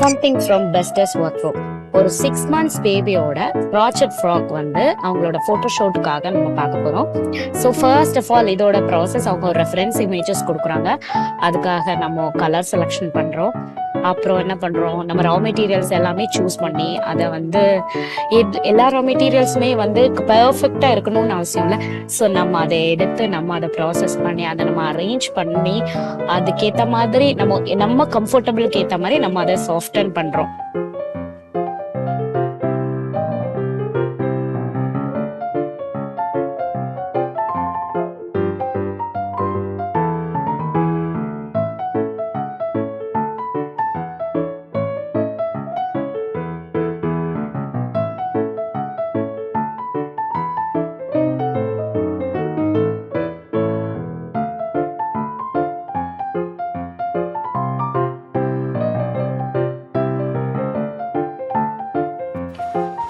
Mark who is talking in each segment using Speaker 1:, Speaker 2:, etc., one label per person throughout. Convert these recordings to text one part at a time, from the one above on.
Speaker 1: Something from Festus ஒர்க்ரூம். ஒரு 6 months பேபியோட crochet frock வந்து அவங்களோட ஃபோட்டோஷூட்டுக்காக நம்ம பார்க்க போகிறோம். ஸோ ஃபர்ஸ்ட் ஆஃப் ஆல் இதோட ப்ராசஸ் அவங்க ஒரு ரெஃபரன்ஸ் இமேஜஸ் கொடுக்குறாங்க. அதுக்காக நம்ம கலர் செலெக்ஷன் பண்ணுறோம். அப்புறம் என்ன பண்ணுறோம், நம்ம ரா மெட்டீரியல்ஸ் எல்லாமே சூஸ் பண்ணி அதை வந்து எல்லா ரா மெட்டீரியல்ஸுமே வந்து பர்ஃபெக்டாக இருக்கணும்னு அவசியம் இல்லை. ஸோ நம்ம அதை எடுத்து நம்ம அதை ப்ராசஸ் பண்ணி அதை நம்ம அரேஞ்ச் பண்ணி அதுக்கேற்ற மாதிரி நம்ம கம்ஃபர்டபுளுக்கு ஏற்ற மாதிரி நம்ம அதை சாஃப்டன் பண்ணுறோம்.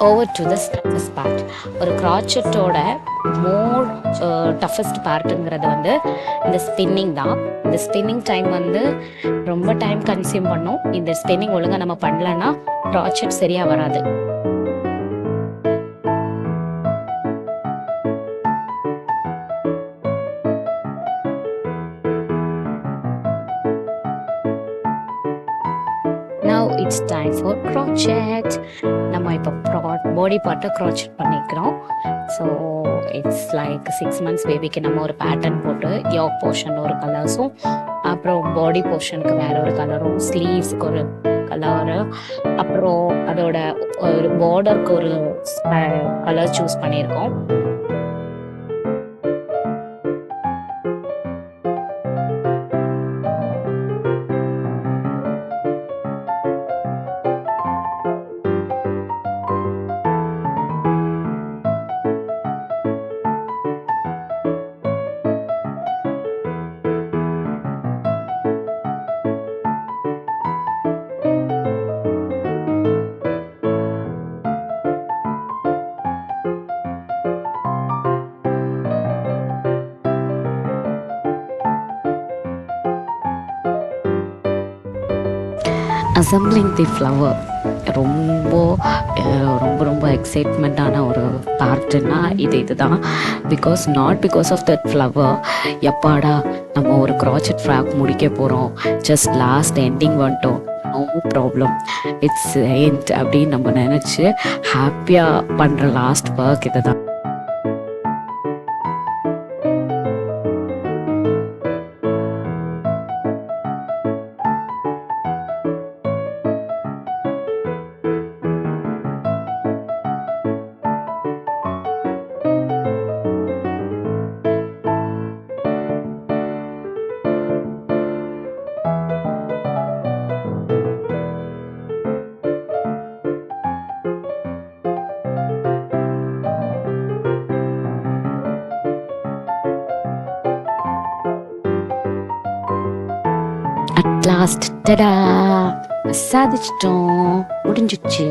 Speaker 1: Over to the toughest part. ஒரு க்ராச்சட்டோட மோர் டஃபஸ்ட் பார்ட்டுங்கிறது வந்து இந்த ஸ்பின்னிங் தான். இந்த ஸ்பின்னிங் டைம் வந்து ரொம்ப டைம் கன்சியூம் பண்ணும். இந்த ஸ்பின்னிங் ஒழுங்காக நம்ம பண்ணலன்னா க்ராச்சட் சரியாக வராது. Now it's time for crochet. நம்ம இப்போ பாடி பார்ட்டை க்ராச்சட் பண்ணிக்கிறோம். ஸோ இட்ஸ் லைக் 6 months பேபிக்கு நம்ம ஒரு பேட்டர்ன் போட்டு யோக் போர்ஷன் ஒரு கலர்ஸும், அப்புறம் பாடி போர்ஷனுக்கு வேற ஒரு கலரும், ஸ்லீவ்ஸ்க்கு ஒரு கலரு, அப்புறம் அதோட ஒரு பார்டருக்கு ஒரு கலர் சூஸ் பண்ணியிருக்கோம். அசம்பிளிங் தி ஃப்ளவர் ரொம்ப ரொம்ப ரொம்ப எக்ஸைட்மெண்ட்டான ஒரு பார்ட்டுன்னா இதுதான். பிகாஸ் ஆஃப் தட் ஃப்ளவர் எப்பாடா நம்ம ஒரு க்ராச்சட் ஃப்ராக் முடிக்க போகிறோம், ஜஸ்ட் லாஸ்ட் எண்டிங் வந்துட்டோம், நோ ப்ராப்ளம், இட்ஸ் எண்ட் அப்படின்னு நம்ம நினச்சி ஹாப்பியாக பண்ணுற லாஸ்ட் ஒர்க் இது தான். லாஸ்ட் டடா சாதிச்சிட்டோம், முடிஞ்சிச்சு.